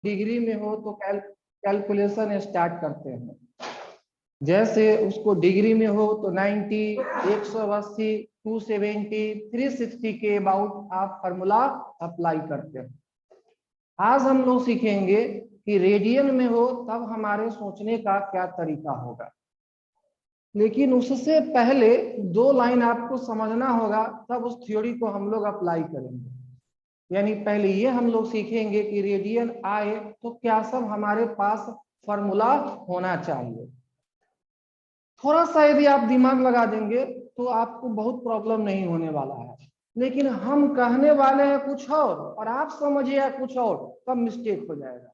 Degree में हो तो कैलकुलेशन स्टार्ट करते हैं। जैसे उसको डिग्री में हो तो 90, 180, 270, 360 के अबाउट आप फॉर्मूला अप्लाई करते हैं। आज हम लोग सीखेंगे कि रेडियन में हो तब हमारे सोचने का क्या तरीका होगा। लेकिन उससे पहले 2 लाइन आपको समझना होगा, तब उस थ्योरी को हम लोग अप्लाई करेंगे। यानी पहले ये हम लोग सीखेंगे कि रेडियन आए तो क्या सब हमारे पास फॉर्मूला होना चाहिए। थोड़ा सा यदि आप दिमाग लगा देंगे तो आपको बहुत प्रॉब्लम नहीं होने वाला है। लेकिन हम कहने वाले हैं कुछ और आप समझिए कुछ और, तब मिस्टेक हो जाएगा।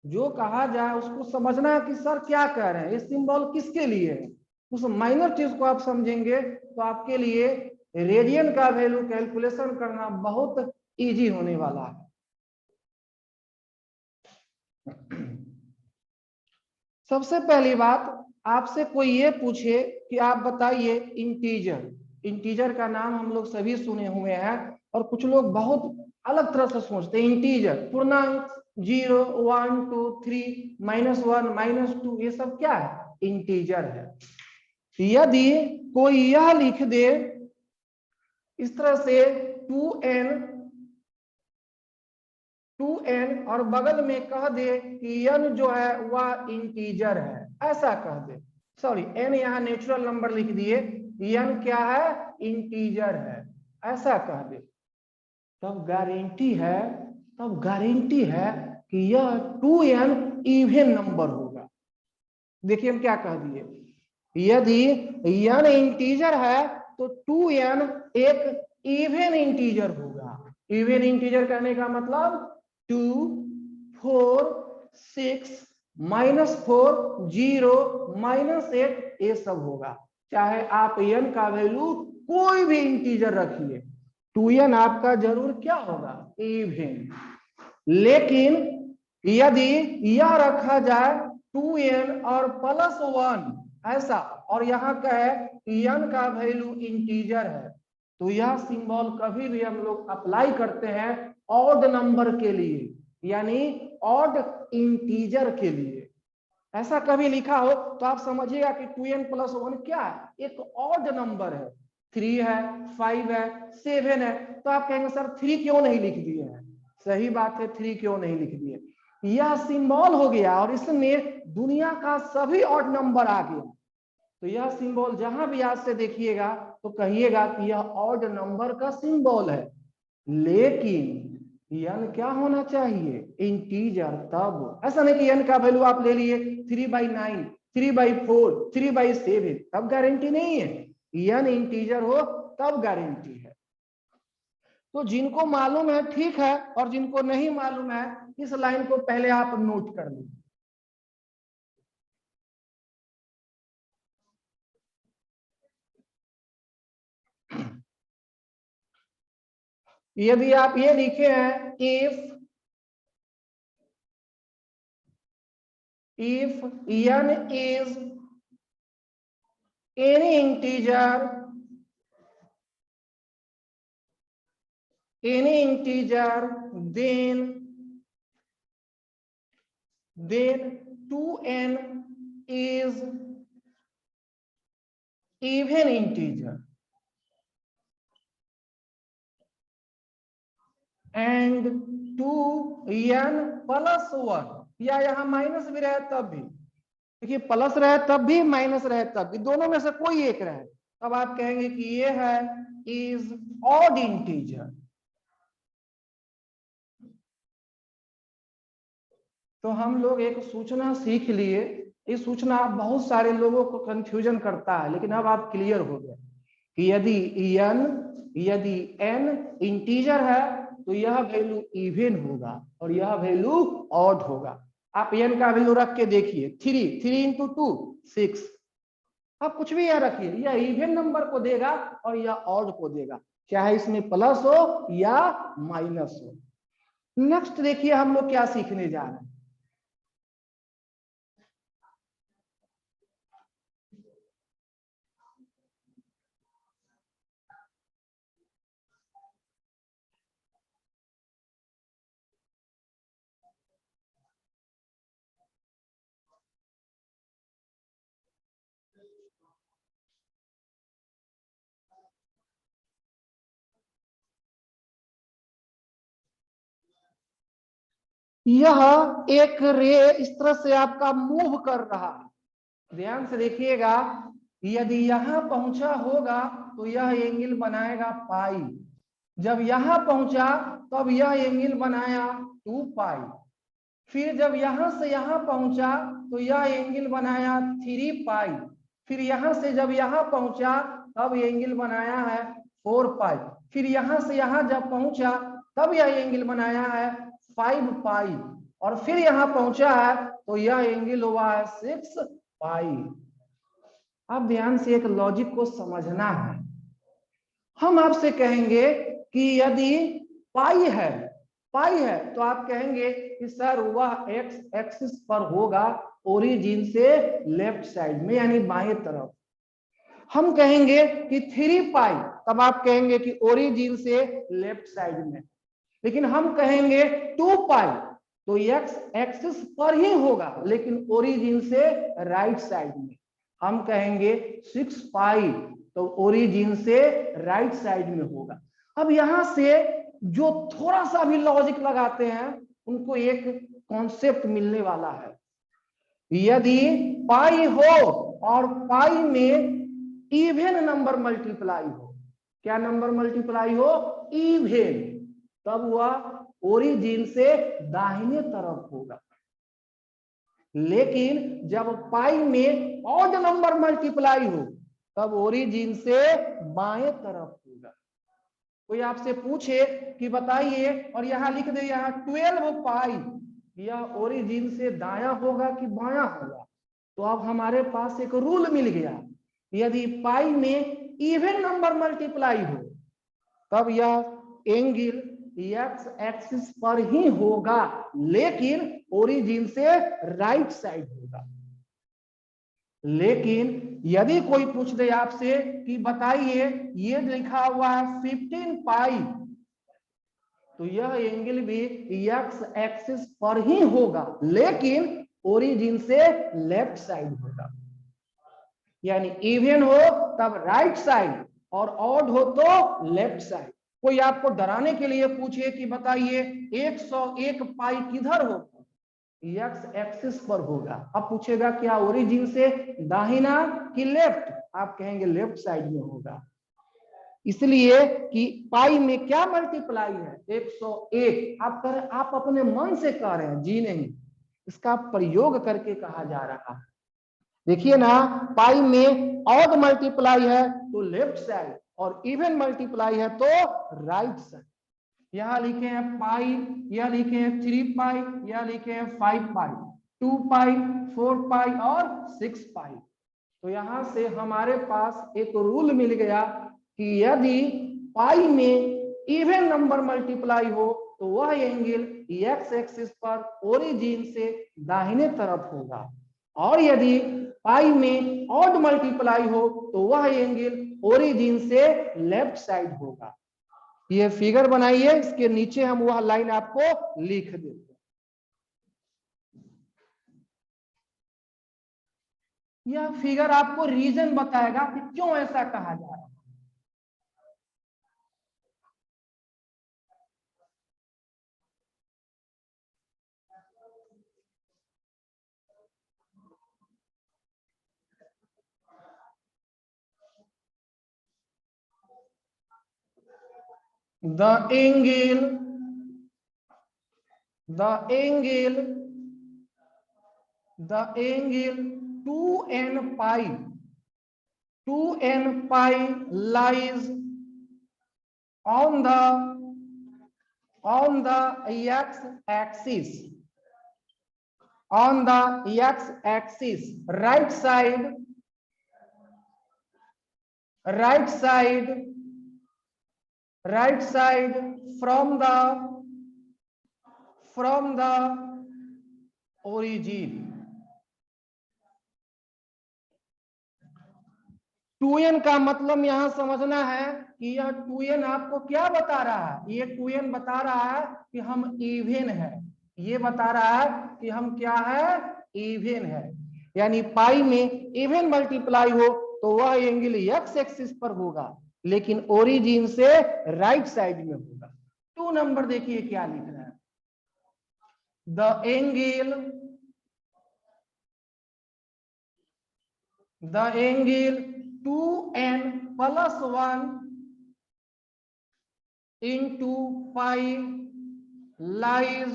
जो कहा जाए उसको समझना है कि सर क्या कह रहे हैं, ये सिंबल किसके लिए है। उस माइनर चीज को आप समझेंगे तो आपके लिए रेडियन का वैल्यू कैलकुलेशन करना बहुत इजी होने वाला है। सबसे पहली बात, आपसे कोई ये पूछे कि आप बताइए इंटीजर। इंटीजर का नाम हम लोग सभी सुने हुए हैं और कुछ लोग बहुत अलग तरह से सोचते हैं। इंटीजर पूर्णांक 0, 1, 2, 3, -1, -2, ये सब क्या है? इंटीजर है। यदि कोई यह लिख दे इस तरह से 2n और बगल में कह दे कि n जो है वह इंटीजर है, ऐसा कह दे। सॉरी, n यहाँ नेचुरल नंबर लिख दिए, n क्या है? इंटीजर है, ऐसा कह दे। तब गारंटी है कि यह 2n इवन नंबर होगा। देखिए हम क्या कह दिए, यदि n इंटीजर है तो 2n एक इवन इंटीजर होगा। इवन इंटीजर कहने का मतलब 2, 4, 6, -4, 0, -8 ये सब होगा। चाहे आप n का वैल्यू कोई भी इंटीजर रखिए, 2n आपका जरूर क्या होगा? इवन। लेकिन यदि यह रखा जाए 2n और +1 ऐसा, और यहाँ का है n का वैल्यू इंटीजर है, तो यह सिंबल कभी भी हम लोग अप्लाई करते हैं ऑड नंबर के लिए, यानी ऑड इंटीजर के लिए। ऐसा कभी लिखा हो तो आप समझिएगा कि 2n + 1 क्या है? एक ऑड नंबर है। 3 है, 5 है, 7 है, तो आप कहेंगे सर 3 क्यों नहीं लिख दिए हैं? सही बात है, 3 क्यों नहीं लिख दिए? यह सिंबल हो गया और इसमें दुनिया का सभी ऑड नंबर आ गया। तो यह सिंबल जहां भी आज से देखिएगा तो कहिएगा कि यह ऑड नंबर का सिंबल है। लेकिन n क्या होना चाहिए? इंटीजर। तब ऐसा नहीं कि n का वैल्यू आप ले लिए 3/9, 3/4, 3/7, तब गारंटी नहीं है। n इंटीजर हो तब गारंटी है। तो जिनको मालूम है ठीक है, और जिनको नहीं मालूम है इस लाइन को पहले आप नोट कर लीजिए। यदि आप ये लिखे हैं if n is any integer, then 2n is even integer and 2n + 1, या यहाँ माइनस भी रहे तब भी, देखिए प्लस रहे तब भी, माइनस रहे तब भी, दोनों में से कोई एक रहे, तब आप कहेंगे कि ये है इज ऑड इंटीजर। तो हम लोग एक सूचना सीख लिए। इस सूचना बहुत सारे लोगों को कंफ्यूजन करता है, लेकिन अब आप क्लियर हो गए कि यदि n इंटीजर है तो यह वैल्यू इवन होगा और यह वैल्यू ऑड होगा। आप n का वैल्यू रख के देखिए, 3 × 2 6, आप कुछ भी यह रखिए, यह इवन नंबर को देगा और यह ऑड को देगा, चाहे इसमें प्लस हो या माइनस हो। नेक्स्ट देखिए हम लोग क्या सीखने जा रहे हैं। यह एक रे इस तरह से आपका मूव कर रहा है। ध्यान से देखिएगा, यदि यहां पहुंचा होगा तो यह एंगल बनाएगा पाई, जब यहां पहुंचा तब यह एंगल बनाया 2 पाई, फिर जब यहां से यहां पहुंचा तो यह एंगल बनाया 3 पाई, फिर यहां से जब यहां पहुंचा तब एंगल बनाया है 4 पाई, फिर यहां से यहां जब पहुंचा तब यह एंगल बनाया है 5 पाई, और फिर यहां पहुंचा है तो यह एंगल हुआ है 6 पाई। अब ध्यान से एक लॉजिक को समझना है। हम आपसे कहेंगे कि यदि पाई है तो आप कहेंगे कि सर वह एक्स एक्सिस पर होगा ओरिजिन से लेफ्ट साइड में, यानी बाएं तरफ। हम कहेंगे कि 3 पाई, तब आप कहेंगे कि ओरिजिन से लेफ्ट साइड में। लेकिन हम कहेंगे 2 पाई तो एक्स एक्सिस पर ही होगा लेकिन ओरिजिन से राइट साइड में। हम कहेंगे 6 पाई तो ओरिजिन से राइट साइड में होगा। अब यहां से जो थोड़ा सा भी लॉजिक लगाते हैं उनको एक कॉन्सेप्ट मिलने वाला है। यदि पाई हो और पाई में इवन नंबर मल्टीप्लाई हो, क्या नंबर मल्टीप्लाई हो? इवन, तब वह ओरिजिन से दाहिने तरफ होगा। लेकिन जब पाई में ऑड नंबर मल्टीप्लाई हो तब ओरिजिन से बाएं तरफ होगा। कोई आपसे पूछे कि बताइए और यहां लिख दे यहां 12 पाई, यह ओरिजिन से दायां होगा कि बायां होगा? तो अब हमारे पास एक रूल मिल गया, यदि पाई में इवन नंबर मल्टीप्लाई हो तब यह एंगल एक्स एक्सिस पर ही होगा लेकिन ओरिजिन से राइट साइड होगा। लेकिन यदि कोई पूछ दे आपसे कि बताइए ये लिखा हुआ है 15 पाई, तो यह एंगल भी एक्स एक्सिस पर ही होगा लेकिन ओरिजिन से लेफ्ट साइड होगा। यानी इवन हो तब राइट साइड और ऑड हो तो लेफ्ट साइड। कोई आपको डराने के लिए पूछे कि बताइए 101 पाई किधर होगा? एक्स एक्सिस पर होगा। अब पूछेगा क्या ओरिजिन से दाहिना कि लेफ्ट? आप कहेंगे लेफ्ट साइड में होगा, इसलिए कि पाई में क्या मल्टीप्लाई है? 101। आप अपने मन से कह रहे हैं, जी नहीं, इसका प्रयोग करके कहा जा रहा है। देखिए ना, पाई में ऑड मल्टीप्लाई है तो लेफ्ट साइड और इवन मल्टीप्लाई है तो राइट साइड। यहां लिखे हैं पाई, यह लिखे हैं 3 पाई, यह लिखे हैं 5 पाई, 2 पाई, 4 पाई और 6 पाई। तो यहां से हमारे पास एक रूल मिल गया कि यदि पाई में इवन नंबर मल्टीप्लाई हो तो वह एंगल एक्स एक्सिस पर ओरिजिन से दाहिने तरफ होगा, और यदि पाई में ऑड मल्टीप्लाई हो तो वह एंगल ओरिजिन से लेफ्ट साइड होगा। ये फिगर बनाइए, इसके नीचे हम वह लाइन आपको लिख देते हैं। यह फिगर आपको रीजन बताएगा कि क्यों ऐसा कहा जा रहा है। The angle 2n pi lies on the x-axis, right side from the origin। 2n का मतलब यहां समझना है कि यह 2n आपको क्या बता रहा है? ये 2n बता रहा है कि हम इवन है, ये बता रहा है कि हम क्या है? इवन है। यानी पाई में इवन मल्टीप्लाई हो तो वह एंगल एक्स एक्सिस पर होगा लेकिन ओरिजिन से राइट साइड में होगा। 2 नंबर देखिए क्या लिख रहा है, the angle 2n plus 1 into pi lies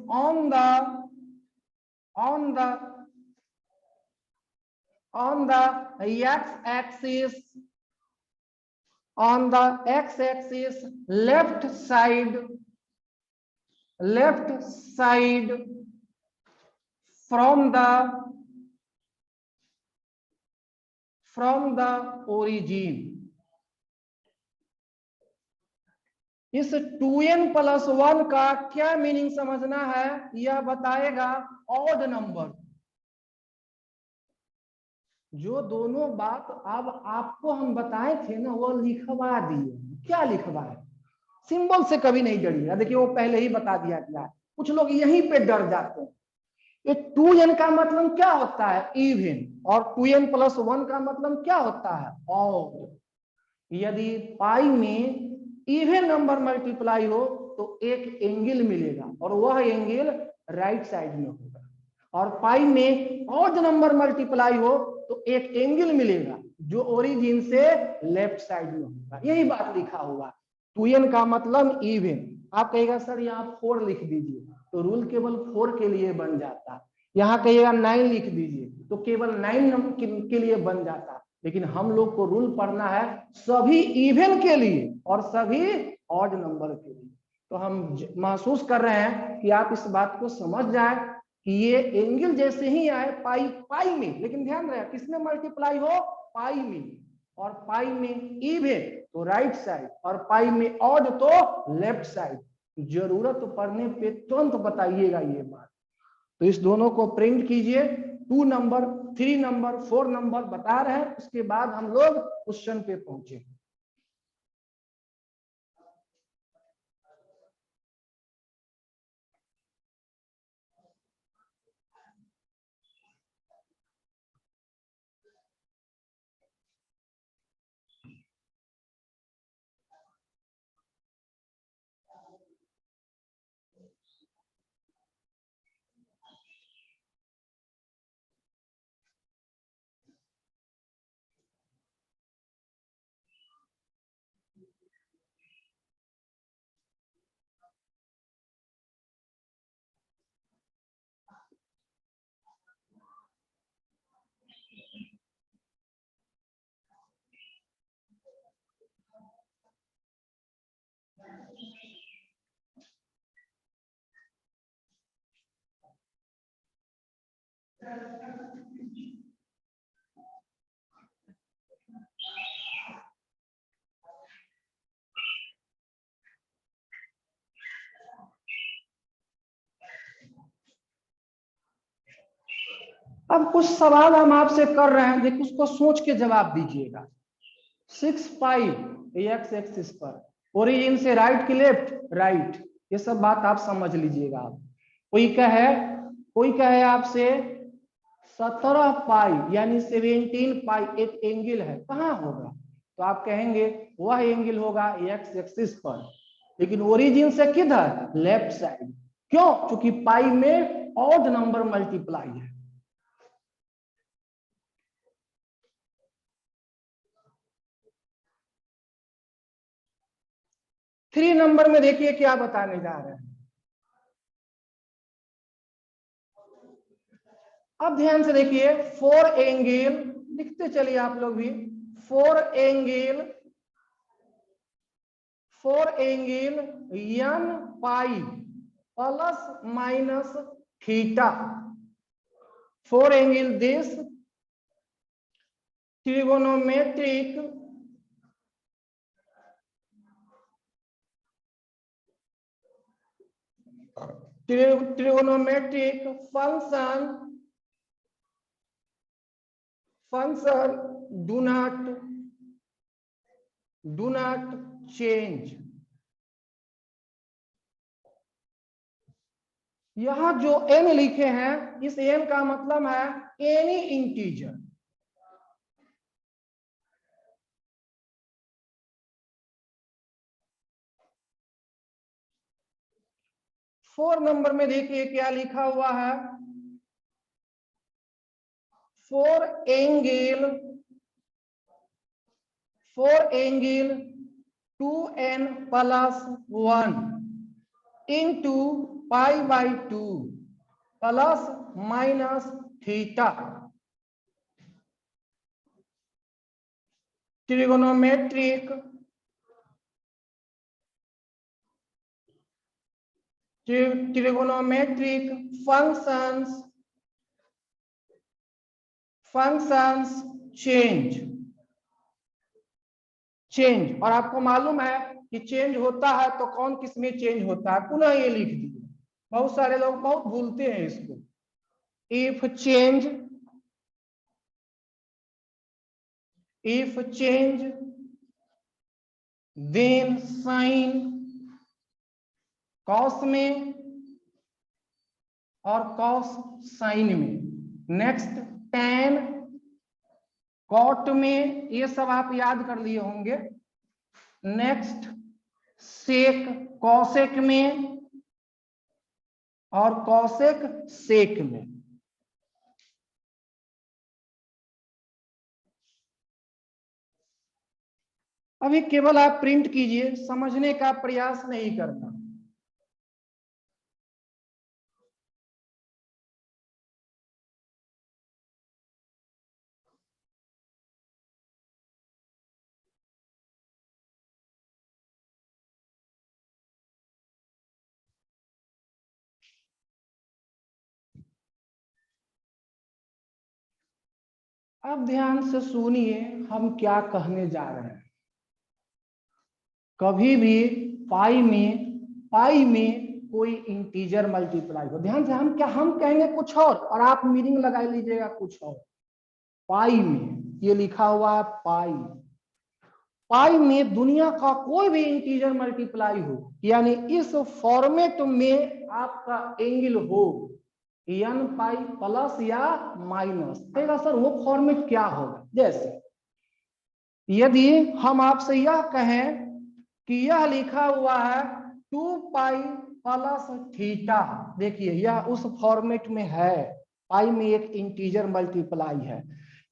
on the x-axis, left side from the origin. इस 2n + 1 का क्या मीनिंग समझना है, यह बताएगा ऑड नंबर। जो दोनों बात अब आपको हम बताए थे ना, वो लिखवा दिए। क्या लिखवाए? सिंबल से कभी नहीं डरिएगा, देखिए वो पहले ही बता दिया गया है। कुछ लोग यहीं पे डर जाते हैं। ये 2n का मतलब क्या होता है? इवन। और 2n + 1 का मतलब क्या होता है? ऑड। यदि पाई में इवन नंबर मल्टीप्लाई हो तो एक एंगल मिलेगा, और वह एंगल राइट साइड में होगा। और पाई में ऑड नंबर मल्टीप्लाई हो तो एक एंगल मिलेगा जो ओरिजिन से लेफ्ट साइड में होगा। यही बात लिखा हुआ। 2n का मतलब इवन। आप कहेगा सर यहाँ 4 लिख दीजिए, तो रूल केवल 4 के लिए बन जाता। यहाँ कहिएगा 9 लिख दीजिए तो केवल 9 के लिए बन जाता। लेकिन हम लोग को रूल पढ़ना है सभी इवन के लिए और सभी ऑड नंबर के लिए। तो हम महसूस कर रहे हैं कि आप इस बात को समझ जाए कि ये एंगल जैसे ही आए पाई में, लेकिन ध्यान रहे किसमें मल्टीप्लाई हो? पाई में। और पाई में इवन तो राइट साइड, और पाई में ऑड तो लेफ्ट साइड। जरूरत पड़ने पे तुरंत बताइएगा ये बात। तो इस दोनों को प्रिंट कीजिए। 2 नंबर, 3 नंबर, 4 नंबर बता रहे हैं, उसके बाद हम लोग क्वेश्चन पे पहुंचे। अब कुछ सवाल हम आपसे कर रहे हैं, देखिए उसको सोच के जवाब दीजिएगा। 6 पाई एक्स एक्सिस पर ओरिजिन से राइट की लेफ्ट, राइट। ये सब बात आप समझ लीजिएगा। आप कोई कहे आपसे 17 पाई यानी 17 पाई एक एंगल है, कहाँ होगा? तो आप कहेंगे वह एंगल होगा एक्स एक्सिस पर, लेकिन ओरिजिन से किधर? Left side. क्यों? क्योंकि पाई में ऑड नंबर मल्टीप्लाई है। थ्री नंबर में देखिए क्या बताने जा रहे हैं। अब ध्यान से देखिए, 4 एंगल, लिखते चलिए आप लोग भी। 4 angle n pi plus minus theta. 4 angle this trigonometric function do not change। यहां जो n लिखे हैं, इस n का मतलब है एनी इंटीजर। 4 नंबर में देखिए क्या लिखा हुआ है, 4 angle 2n plus 1 into pi by 2 plus minus theta trigonometric functions change. और आपको मालूम है कि चेंज होता है तो कौन किस में चेंज होता है, पुनः ये लिख दीजिए, बहुत सारे लोग बहुत भूलते हैं इसको। If change then sine cos में और कॉस साइन में। नेक्स्ट टैन कॉट में, ये सब आप याद कर लिए होंगे। नेक्स्ट सेक कॉसेक में और कॉसेक सेक में। अभी केवल आप प्रिंट कीजिए, समझने का प्रयास नहीं करना। अब ध्यान से सुनिए हम क्या कहने जा रहे हैं। कभी भी पाई में कोई इंटीजर मल्टीप्लाई हो, ध्यान से हम कहेंगे कुछ और आप मीनिंग लगा लीजिएगा कुछ और। पाई में ये लिखा हुआ है पाई में दुनिया का कोई भी इंटीजर मल्टीप्लाई हो, यानी इस फॉर्मेट में आपका एंगल हो n पाई प्लस या माइनस, तेरा सर वो फॉर्मेट क्या होगा। जैसे यदि हम आपसे यह कहें कि यह लिखा हुआ है 2 पाई प्लस थीटा, देखिए यह उस फॉर्मेट में है, पाई में एक इंटीजर मल्टीप्लाई है।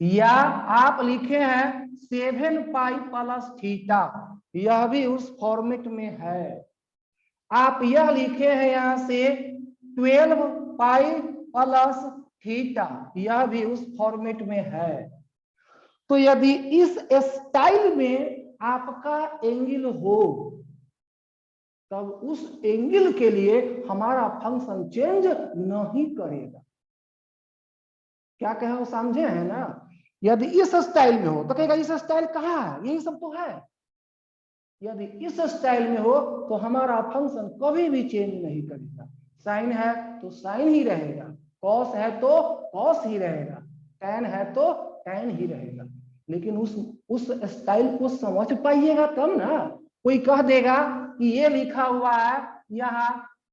या आप लिखे हैं 7 पाई प्लस थीटा, यह भी उस फॉर्मेट में है। आप यह लिखे हैं यहां से 12 पाई प्लस थीटा, यह भी उस फॉर्मेट में है। तो यदि इस स्टाइल में आपका एंगल हो तब उस एंगल के लिए हमारा फंक्शन चेंज नहीं करेगा। क्या कहे वो समझे हैं ना। यदि इस स्टाइल में हो तो कहेगा इस स्टाइल कहाँ है, यही सब तो है। यदि इस स्टाइल में हो तो हमारा फंक्शन कभी भी चेंज नहीं करेगा। साइन है तो साइन ही रहेगा, कॉस है तो कॉस ही रहेगा, टैन है तो टैन ही रहेगा। लेकिन उस स्टाइल को समझ पाइएगा तब ना। कोई कह देगा कि ये लिखा हुआ है यहाँ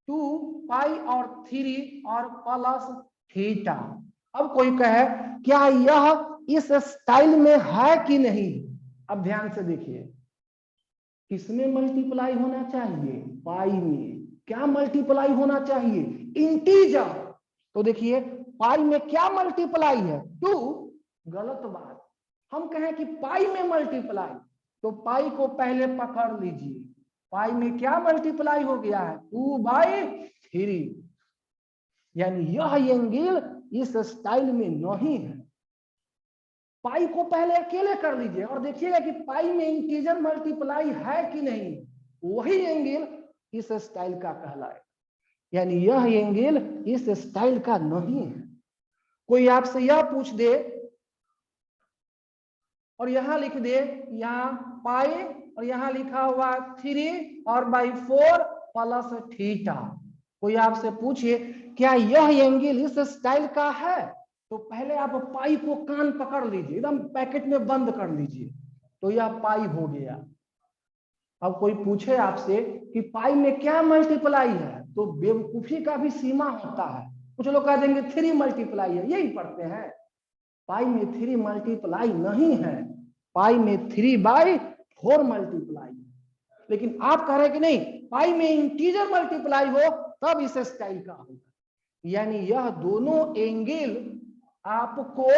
2 पाई और 3 और प्लस थीटा। अब कोई कहे क्या यह इस स्टाइल में है कि नहीं। अब ध्यान से देखिए, किसमें मल्टीप्लाई होना चाहिए, पाई में। क्या मल्टीप्लाई होना चाहिए, इंटीजर। तो देखिए पाई में क्या मल्टीप्लाई है, 2। गलत बात। हम कहें कि पाई में मल्टीप्लाई, तो पाई को पहले पकड़ लीजिए। पाई में क्या मल्टीप्लाई हो गया है, 2/3। यानी यह एंगल इस स्टाइल में नहीं है। पाई को पहले अकेले कर लीजिए और देखिएगा कि पाई में इंटीजर मल्टीप्लाई है कि नहीं, वही एंगल इस स्टाइल का कहलाए। यानी यह एंगल इस स्टाइल का नहीं है। कोई आपसे यह पूछ दे और यहां लिख दे यहां पाई और यहां लिखा हुआ 3 और बाई 4 प्लस थीटा। कोई आपसे पूछिए क्या यह एंगल इस स्टाइल का है, तो पहले आप पाई को कान पकड़ लीजिए, एकदम पैकेट में बंद कर लीजिए, तो यह पाई हो गया। अब कोई पूछे आपसे कि पाई में क्या मल्टीप्लाई है, तो बेवकूफी का भी सीमा होता है। कुछ लोग कह देंगे 3 मल्टीप्लाई है, यही पढ़ते हैं। पाई में 3 मल्टीप्लाई नहीं है, पाई में 3/4 मल्टीप्लाई। लेकिन आप कह रहे हैं कि नहीं, पाई में इंटीजर मल्टीप्लाई हो तब इस स्टाइल का होगा। यानी यह दोनों एंगल आपको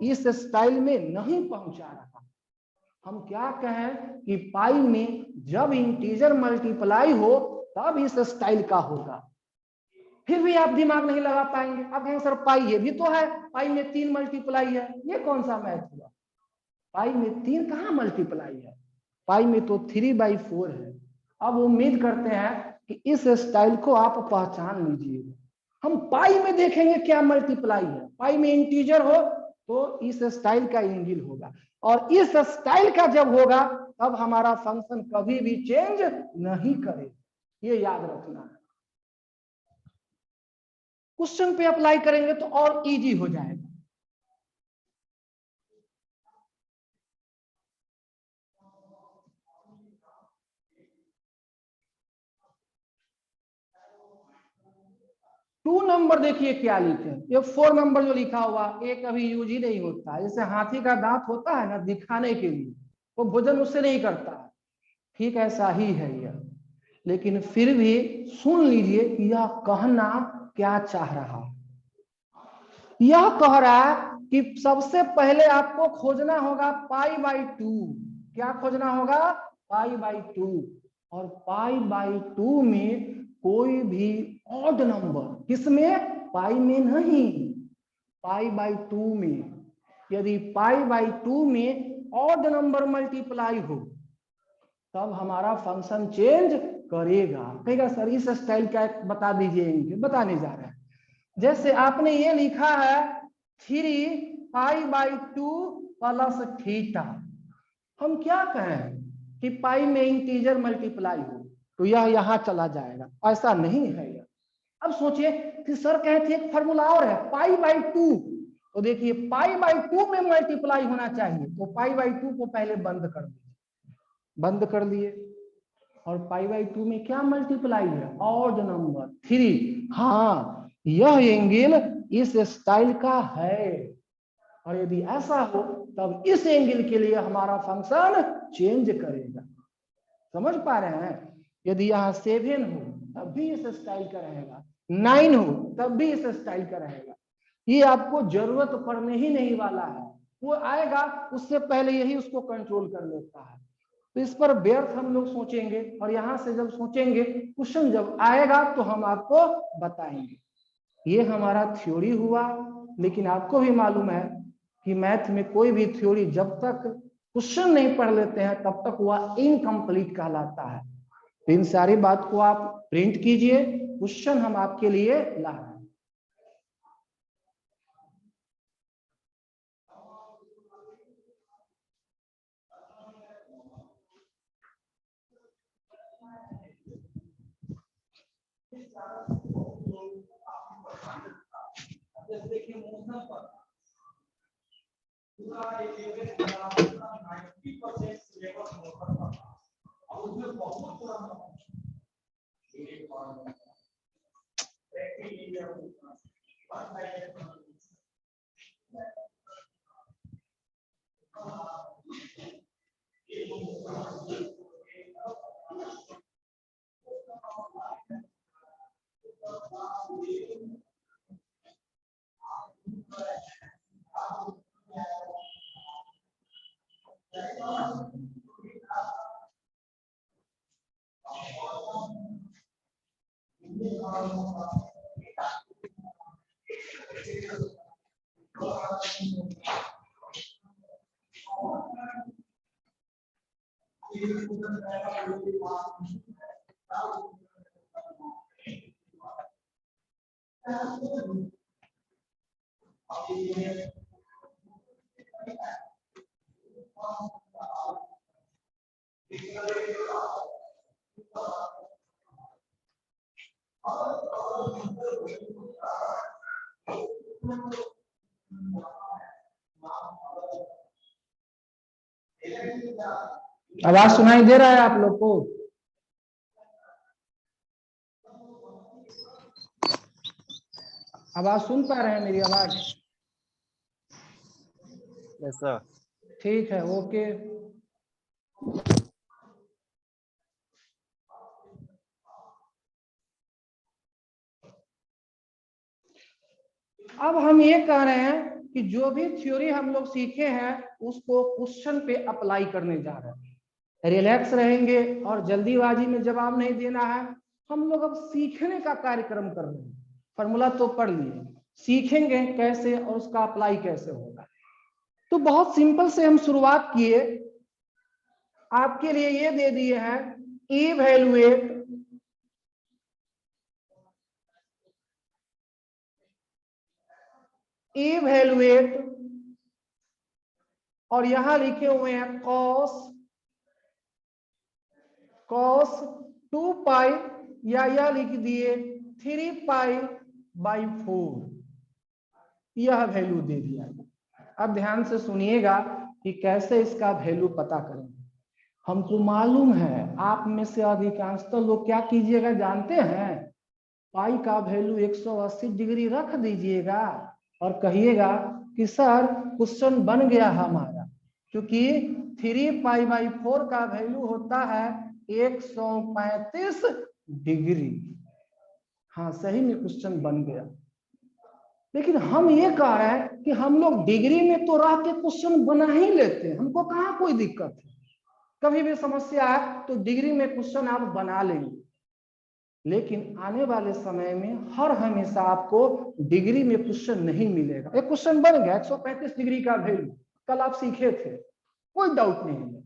इस स्टाइल में नहीं पहुंचा रहा। हम क्या कहें कि पाई में जब इंटीजर मल्टीप्लाई हो तब इस स्टाइल का होगा। फिर भी आप दिमाग नहीं लगा पाएंगे। आप कहेंगे सर पाई ये भी तो है, पाई में 3 मल्टीप्लाई है, ये कौन सा मैथ हुआ? पाई में 3 कहां मल्टीप्लाई है, पाई में तो 3/4 है। अब उम्मीद करते हैं कि इस स्टाइल को आप पहचान लीजिए। हम पाई में देखेंगे क्या मल्टीप्लाई है, पाई में इंटीजर हो तो इस स्टाइल का एंगल होगा, और इस स्टाइल का जब होगा तब हमारा फंक्शन कभी भी चेंज नहीं करेगा, ये याद रखना है। क्वेश्चन पे अप्लाई करेंगे तो और इजी हो जाएगा। टू नंबर देखिए क्या लिखे, ये 4 नंबर जो लिखा हुआ एक कभी यूज ही नहीं होता है। जैसे हाथी का दांत होता है ना दिखाने के लिए, वो भोजन उससे नहीं करता है, ठीक ऐसा ही है यह। लेकिन फिर भी सुन लीजिए यह कहना क्या चाह रहा है। यह कह रहा है कि सबसे पहले आपको खोजना होगा π/2। क्या खोजना होगा? π/2। और π/2 में कोई भी ऑड नंबर, किसमें? पाई में नहीं, π/2 में। यदि π/2 में ऑड नंबर मल्टीप्लाई हो तब हमारा फंक्शन चेंज करेगा। कहेगा सर इस स्टाइल का बता दीजिए, बताने जा रहे हैं। जैसे आपने ये लिखा है 3π/2 प्लस थीटा। हम क्या कहें कि पाई में इंटीजर मल्टीप्लाई हो तो यह यहां चला जाएगा, ऐसा नहीं है यह। अब सोचिए कि सर कहे थे एक फॉर्मूला और है π/2, तो देखिए π/2 में मल्टीप्लाई होना चाहिए, तो π/2 को पहले बंद कर दीजिए, बंद कर लिए। और π/2 में क्या मल्टीप्लाई है? Odd number 3। हाँ यह एंगल इस स्टाइल का है, और यदि ऐसा हो तब इस एंगल के लिए हमारा फंक्शन चेंज करेगा। समझ पा रहे हैं? यदि यहाँ 7 हो तब भी इस स्टाइल का रहेगा, 9 हो तब भी इस स्टाइल का रहेगा। ये आपको जरूरत पड़ने ही नहीं वाला है, वो आएगा उससे पहले यही उसको कंट्रोल कर लेता है। तो इस पर व्यर्थ हम लोग सोचेंगे, और यहां से जब सोचेंगे क्वेश्चन जब आएगा तो हम आपको बताएंगे। ये हमारा थ्योरी हुआ, लेकिन आपको भी मालूम है कि मैथ में कोई भी थ्योरी जब तक क्वेश्चन नहीं पढ़ लेते हैं तब तक वह इनकम्प्लीट कहलाता है। तो इन सारी बात को आप प्रिंट कीजिए, क्वेश्चन हम आपके लिए ला रहे हैं। देखिए मोशन पर पूरा एक 90% सिलेबस मोशन पर, और उसमें बहुत पुराना आवाज सुनाई दे रहा है आप लोग को? आवाज सुन पा रहे हैं मेरी आवाज? Yes sir. ठीक है, ओके। अब हम ये कह रहे हैं कि जो भी थ्योरी हम लोग सीखे हैं उसको क्वेश्चन पे अप्लाई करने जा रहे हैं। रिलैक्स रहेंगे और जल्दीबाजी में जवाब नहीं देना है। हम लोग अब सीखने का कार्यक्रम कर रहे हैं। फॉर्मूला तो पढ़ लिए, सीखेंगे कैसे और उसका अप्लाई कैसे होगा। तो बहुत सिंपल से हम शुरुआत किए। आपके लिए ये दे दिए हैं इवैल्यूएट और यहां लिखे हुए हैं कॉस 2 पाई या यह लिख दिए 3 पाई बाई 4, यह वैल्यू दे दिया। अब ध्यान से सुनिएगा कि कैसे इसका वैल्यू पता करेंगे। हमको मालूम है आप में से अधिकांशतः लोग क्या कीजिएगा जानते हैं, पाई का वैल्यू 180 डिग्री रख दीजिएगा और कहिएगा कि सर क्वेश्चन बन गया हमारा, क्योंकि 3 पाई बाई 4 का वैल्यू होता है 135 डिग्री। हाँ सही में क्वेश्चन बन गया। लेकिन हम ये कह रहे हैं कि हम लोग डिग्री में तो रह के क्वेश्चन बना ही लेते हैं, हमको कहाँ कोई दिक्कत है। कभी भी समस्या है तो डिग्री में क्वेश्चन आप बना लेंगे, लेकिन आने वाले समय में हर हमेशा आपको डिग्री में क्वेश्चन नहीं मिलेगा। एक क्वेश्चन बन गया 135 डिग्री का वैल्यू, कल आप सीखे थे, कोई डाउट नहीं है।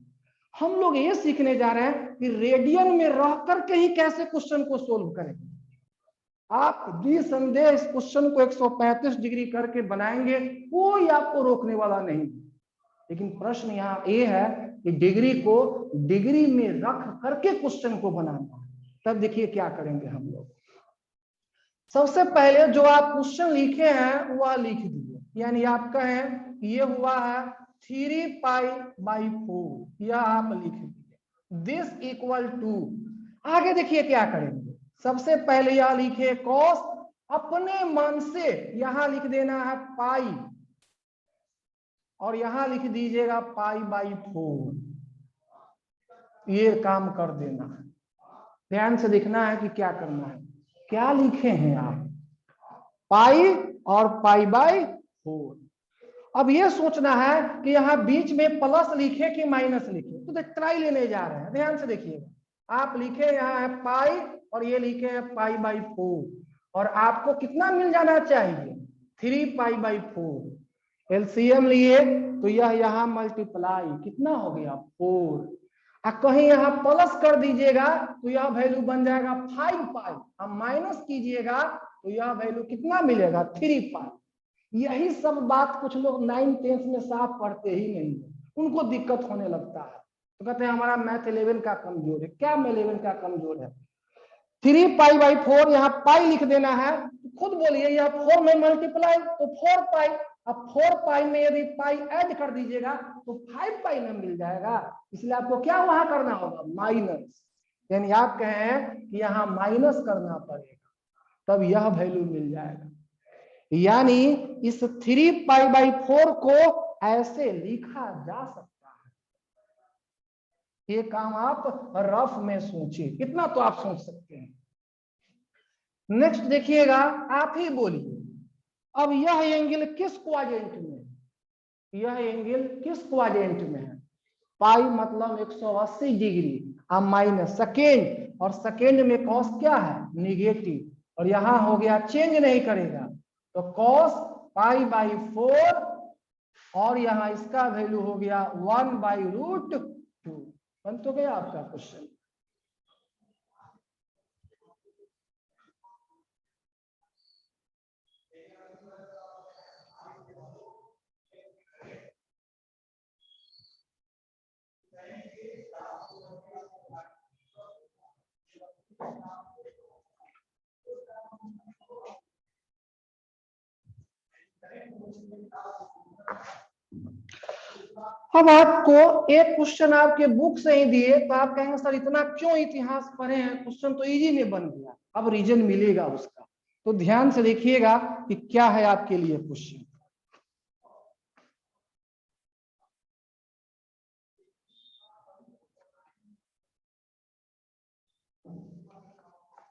हम लोग ये सीखने जा रहे हैं कि रेडियन में रह करके ही कैसे क्वेश्चन को सोल्व करेंगे। आप निसंदेह इस क्वेश्चन को 135 डिग्री करके बनाएंगे, कोई आपको रोकने वाला नहीं। लेकिन प्रश्न यहाँ ये है कि डिग्री को डिग्री में रख करके क्वेश्चन को बनाना है। तब देखिए क्या करेंगे हम लोग। सबसे पहले जो आप क्वेश्चन लिखे हैं वह लिख दिए, यानी आप कहें ये हुआ है 3 पाई बाई 4, यह आप लिख दिए। दिस इक्वल टू, आगे देखिए क्या करेंगे। सबसे पहले यह लिखे कॉस, अपने मन से यहां लिख देना है पाई और यहां लिख दीजिएगा पाई बाई 4, ये काम कर देना है। ध्यान से देखना है कि क्या करना है। क्या लिखे हैं आप, पाई और पाई बाई 4। अब ये सोचना है कि यहां बीच में प्लस लिखे कि माइनस लिखे, तो ट्राई लेने जा रहे हैं। ध्यान से देखिएगा, आप लिखे यहाँ है पाई और ये लिखे हैं पाई बाई 4, और आपको कितना मिल जाना चाहिए 3 पाई बाई 4। एलसीएम लिए तो यह यहाँ मल्टीप्लाई कितना हो गया 4, और कहीं यहाँ प्लस कर दीजिएगा तो यह वैल्यू बन जाएगा 5 पाई। अब माइनस कीजिएगा तो यह वैल्यू कितना मिलेगा 3 पाई। यही सब बात कुछ लोग 9th 10th में साफ पढ़ते ही नहीं है, उनको दिक्कत होने लगता है। तो कहते हैं हमारा मैथ 11 का कमजोर है। क्या 11 का कमजोर है? 3 पाई बाई 4, यहाँ पाई लिख देना है, खुद बोलिए यह 4 में मल्टीप्लाई तो 4 पाई। अब 4 पाई में यदि पाई ऐड कर दीजिएगा तो 5 पाई में मिल जाएगा, इसलिए आपको क्या वहां करना होगा माइनस, यानी आप कहें कि यहाँ माइनस करना पड़ेगा, तब यह वैल्यू मिल जाएगा। यानी इस 3 पाई बाई 4 को ऐसे लिखा जा सकता है। ये काम आप रफ में सोचिए, इतना तो आप सोच सकते हैं। नेक्स्ट देखिएगा, आप ही बोलिए अब यह एंगल किस क्वाड्रेंट में है? यह एंगल किस क्वाड्रेंट में है? पाई मतलब 180 डिग्री, अब माइनस सेकेंड, और सेकेंड में कॉस क्या है निगेटिव, और यहां हो गया चेंज नहीं करेगा तो कॉस पाई बाई 4, और यहां इसका वैल्यू हो गया 1/√2। बन तो गया आपका क्वेश्चन। अब आपको एक क्वेश्चन आपके बुक से ही दिए तो आप कहेंगे सर इतना क्यों इतिहास पढ़े हैं, क्वेश्चन तो इजी में बन गया। अब रीजन मिलेगा उसका, तो ध्यान से देखिएगा कि क्या है आपके लिए क्वेश्चन।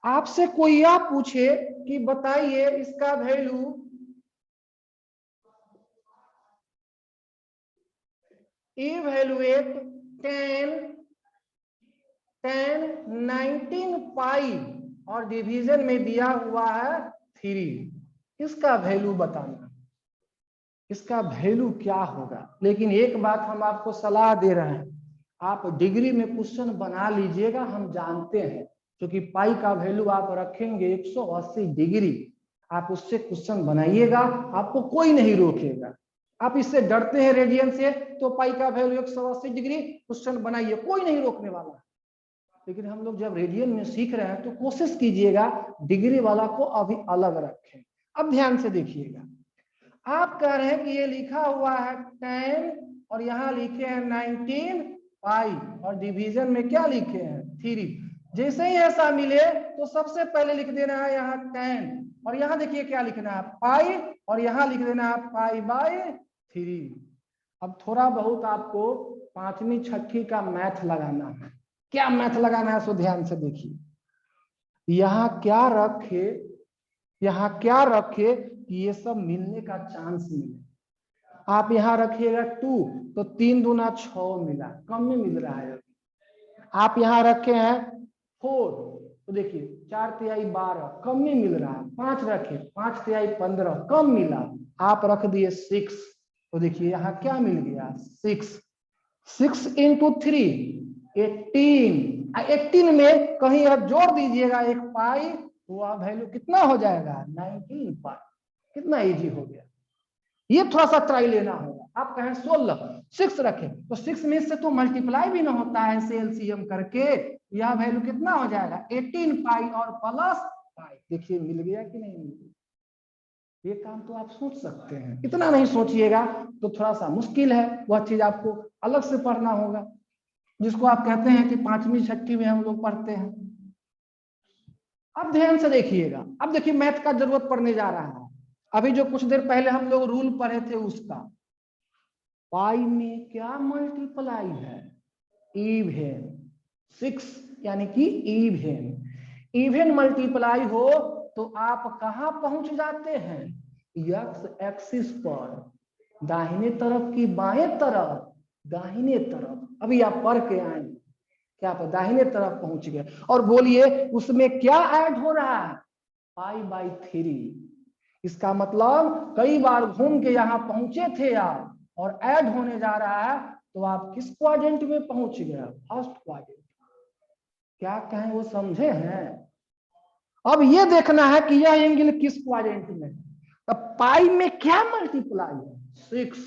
आपसे कोई यह पूछे कि बताइए इसका वैल्यू इवेलुएट 19 पाई और डिवीजन में दिया हुआ है 3। इसका वैल्यू बताना, इसका वैल्यू क्या होगा। लेकिन एक बात हम आपको सलाह दे रहे हैं, आप डिग्री में क्वेश्चन बना लीजिएगा। हम जानते हैं क्योंकि पाई का वैल्यू आप रखेंगे 180 डिग्री, आप उससे क्वेश्चन बनाइएगा, आपको कोई नहीं रोकेगा। आप इससे डरते हैं रेडियन से, तो पाई का वैल्यू 180 डिग्री क्वेश्चन बनाइए, कोई नहीं रोकने वाला। लेकिन हम लोग जब रेडियन में सीख रहे हैं तो कोशिश कीजिएगा डिग्री वाला को अभी अलग रखें। अब ध्यान से देखिएगा, आप कह रहे हैं कि ये लिखा हुआ है 10 और यहाँ लिखे हैं 19 पाई और डिवीजन में क्या लिखे हैं 3। जैसे ही ऐसा मिले तो सबसे पहले लिख देना है यहाँ 10 और यहाँ देखिए क्या लिखना है पाई और यहाँ लिख देना है पाई बाय 3। अब थोड़ा बहुत आपको पांचवी छठी का मैथ लगाना है। क्या मैथ लगाना है सो ध्यान से देखिए, यहाँ क्या रखे, यहाँ क्या रखे कि ये सब मिलने का चांस मिले। आप यहाँ रखिएगा 2 तो 3 दूना 6 मिला, कम में मिल रहा है। आप यहाँ रखे हैं 4 तो देखिए 4 तिहाई 12, कम में मिल रहा है। 5 रखे 5 तिहाई 15, कम मिला। आप रख दिए 6 तो देखिए यहाँ क्या मिल गया 6। 6 into 3 18, 18 में कहीं आप जोड़ दीजिएगा एक पाई तो वह वैल्यू कितना हो जाएगा 19 पाई। कितना इजी हो गया। ये थोड़ा सा ट्राई लेना होगा। आप कहें 16, 6 रखें तो 6 में से तो मल्टीप्लाई भी ना होता है से एलसीएम करके, यह वैल्यू कितना हो जाएगा 18 पाई और प्लस पाई। देखिए मिल गया कि नहीं मिल गया। ये काम तो आप सोच सकते हैं, इतना नहीं सोचिएगा तो थोड़ा सा मुश्किल है। वह चीज आपको अलग से पढ़ना होगा, जिसको आप कहते हैं कि पांचवी छठी में हम लोग पढ़ते हैं। अब ध्यान से देखिएगा, अब देखिए मैथ का जरूरत पड़ने जा रहा है। अभी जो कुछ देर पहले हम लोग रूल पढ़े थे उसका, पाई में क्या मल्टीप्लाई है इवेन 6, यानी कि इवेन। इवेन मल्टीप्लाई हो तो आप कहां पहुंच जाते हैं एक्स एक्सिस पर, दाहिने तरफ की बाएं तरफ, दाहिने तरफ। अभी आप पढ़ के आए क्या आप दाहिने तरफ पहुंच गए। और बोलिए उसमें क्या ऐड हो रहा है पाई बाई 3। इसका मतलब कई बार घूम के यहां पहुंचे थे आप और ऐड होने जा रहा है तो आप किस क्वाड्रेंट में पहुंच गए फर्स्ट क्वाड्रेंट। क्या कहें वो समझे हैं। अब ये देखना है कि यह एंगल किस क्वाड्रेंट में है। तो पाई में क्या मल्टीप्लाई है 6।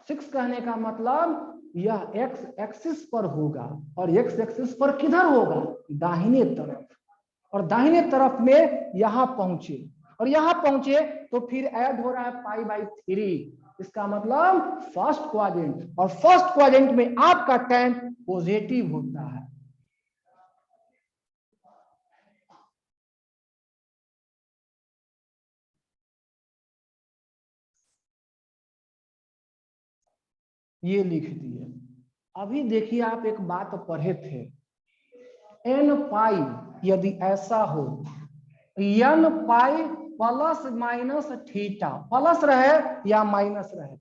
6 कहने का मतलब यह एक्स एक्सिस पर होगा और एक्स एक्सिस पर किधर होगा दाहिने तरफ, और दाहिने तरफ में यहां पहुंचे और यहां पहुंचे तो फिर ऐड हो रहा है पाई बाई 3। इसका मतलब फर्स्ट क्वाड्रेंट, और फर्स्ट क्वाड्रेंट में आपका tan पॉजिटिव होता है। ये लिख दिए। अभी देखिए आप एक बात पढ़े थे, n पाई यदि ऐसा हो, n pi plus minus theta, plus रहे या माइनस रहे,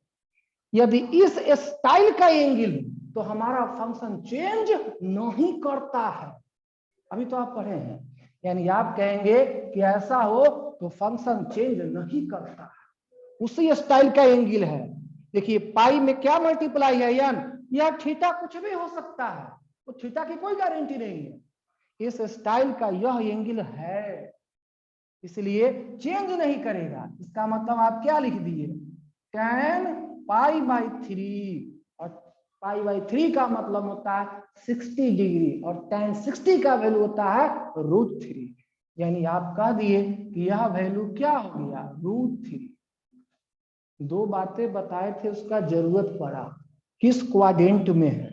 यदि इस स्टाइल का एंगल तो हमारा फंक्शन चेंज नहीं करता है। अभी तो आप पढ़े हैं, यानी आप कहेंगे कि ऐसा हो तो फंक्शन चेंज नहीं करता है, उसी स्टाइल का एंगल है। देखिए पाई में क्या मल्टीप्लाई है यान, यह थीटा कुछ भी हो सकता है, तो थीटा की कोई गारंटी नहीं है। इस स्टाइल का यह एंगल है, इसलिए चेंज नहीं करेगा। इसका मतलब आप क्या लिख दिए tan पाई बाई 3, और पाई बाई 3 का मतलब होता है 60 डिग्री और tan 60 का वैल्यू होता है √3। यानी आप कह दिए कि यह वैल्यू क्या हो गया √3। दो बातें बताए थे, उसका जरूरत पड़ा किस क्वाड्रेंट में है,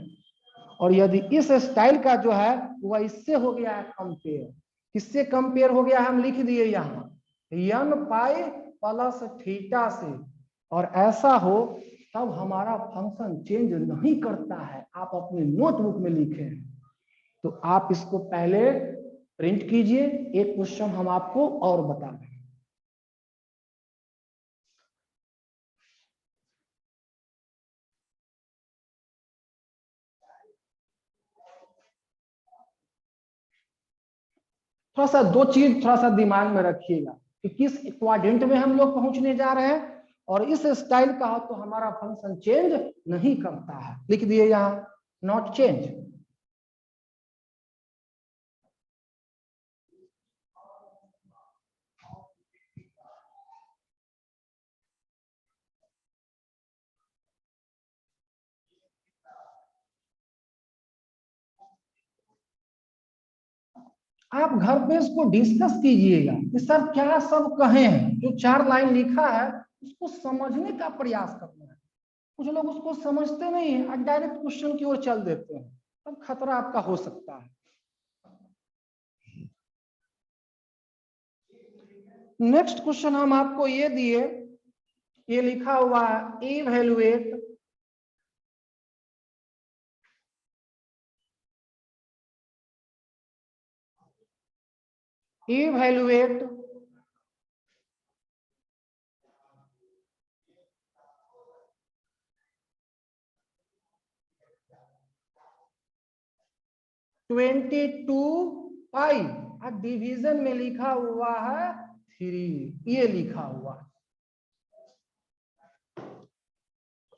और यदि इस स्टाइल का जो है वह इससे हो गया है कंपेयर। किससे कंपेयर हो गया हम लिख दिए यहाँ n पाई प्लस थीटा से, और ऐसा हो तब हमारा फंक्शन चेंज नहीं करता है। आप अपने नोटबुक में लिखे हैं तो आप इसको पहले प्रिंट कीजिए। एक क्वेश्चन हम आपको और बता दें। थोड़ा सा दो चीज थोड़ा सा दिमाग में रखिएगा कि किस क्वाड्रेंट में हम लोग पहुंचने जा रहे हैं, और इस स्टाइल का हो तो हमारा फंक्शन चेंज नहीं करता है। लिख दिए यहां नॉट चेंज। आप घर पे इसको डिस्कस कीजिएगा कि सर क्या सब कहे हैं, जो 4 लाइन लिखा है उसको समझने का प्रयास करना है। कुछ लोग उसको समझते नहीं है और डायरेक्ट क्वेश्चन की ओर चल देते हैं, तब खतरा आपका हो सकता है। नेक्स्ट क्वेश्चन हम आपको ये दिए, ये लिखा हुआ है इवैल्यूएट इवैल्यूएट ट्वेंटी टू पाई और डिवीजन में लिखा हुआ है 3, ये लिखा हुआ है।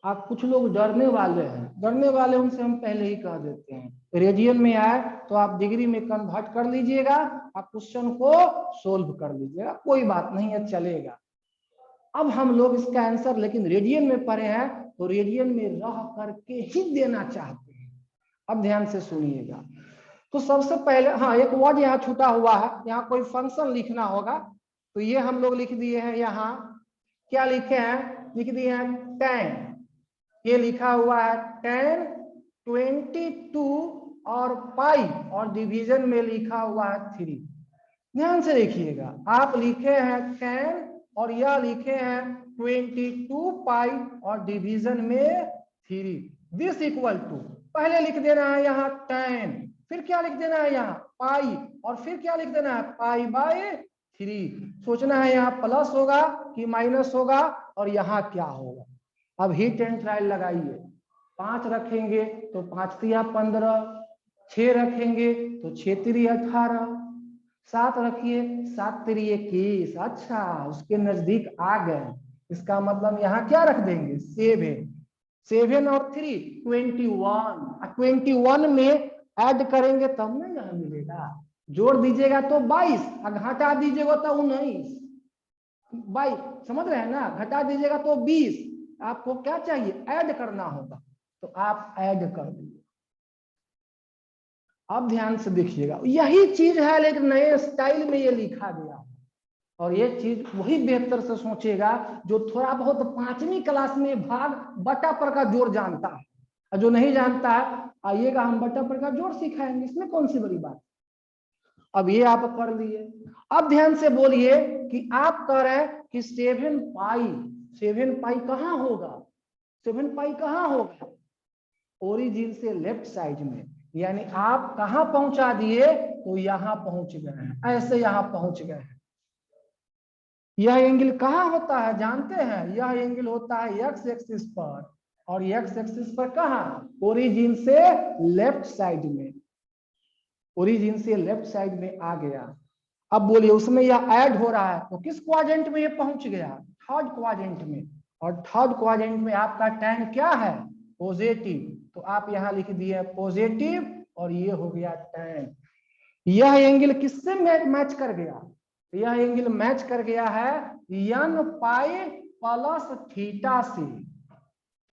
आप कुछ लोग डरने वाले उनसे हम पहले ही कह देते हैं, रेडियन में आए तो आप डिग्री में कन्वर्ट कर लीजिएगा, आप क्वेश्चन को सोल्व कर लीजिएगा, कोई बात नहीं है, चलेगा। अब हम लोग इसका आंसर लेकिन रेडियन में पढ़े हैं तो रेडियन में रह करके ही देना चाहते हैं। अब ध्यान से सुनिएगा। तो सबसे पहले हाँ एक वर्ड यहाँ छूटा हुआ है, यहाँ कोई फंक्शन लिखना होगा, तो ये हम लोग लिख दिए हैं। यहाँ क्या लिखे हैं, लिख दिए हैं tan, ये लिखा हुआ है tan 22 और पाई और डिवीजन में लिखा हुआ है 3। ध्यान से देखिएगा, आप लिखे हैं tan और यह लिखे हैं 22 पाई और डिवीजन में 3। दिस इक्वल टू पहले लिख देना है यहाँ tan, फिर क्या लिख देना है यहाँ पाई, और फिर क्या लिख देना है पाई बाय 3। सोचना है यहाँ प्लस होगा कि माइनस होगा और यहाँ क्या होगा। अब हीट एंड ट्रायल लगाइए, 5 रखेंगे तो 5 तिया 15, 6 रखेंगे तो 6 तिरी 18, 7 रखिए 7 तिरी 21। अच्छा उसके नजदीक आ गए, इसका मतलब यहाँ क्या रख देंगे 7 और 3 21, 21 में ऐड करेंगे तब ना यहाँ मिलेगा। जोड़ दीजिएगा तो 22 और घटा दीजिएगा तो 19, 22 समझ रहे हैं ना, घटा दीजिएगा तो 20। आपको क्या चाहिए ऐड करना होगा, तो आप ऐड कर दीजिए। अब ध्यान से देखिएगा, यही चीज है लेकिन नए स्टाइल में ये लिखा गया, और ये चीज वही बेहतर से सोचेगा जो थोड़ा बहुत 5वीं क्लास में भाग बटा पर का जोड़ जानता है, और जो नहीं जानता है आइएगा हम बटा पर का जोड़ सिखाएंगे, इसमें कौन सी बड़ी बात। अब ये आप कर लिए। अब ध्यान से बोलिए कि आप कह रहे हैं कि 7 पाई कहाँ होगा, 7 पाई कहाँ होगा ओरिजिन से लेफ्ट साइड में, यानी आप कहां पहुंचा दिए तो यहां पहुंच गए हैं, ऐसे यहां पहुंच गए हैं। यह एंगल कहां होता है जानते हैं, यह एंगल होता है एक्स एक्सिस पर, और एक्स एक्सिस पर कहां ओरिजिन से लेफ्ट साइड में, ओरिजिन से लेफ्ट साइड में आ गया। अब बोलिए उसमें यह ऐड हो रहा है तो किस क्वाड्रेंट में यह पहुंच गया, 3rd क्वाड्रेंट में, और 3rd क्वाड्रेंट में आपका tan क्या है पॉजिटिव, तो आप यहां लिख दिए पॉजिटिव और ये हो गया tan। यह एंगल किससे मैच कर गया, यह एंगल मैच कर गया है n पाई प्लस थीटा से,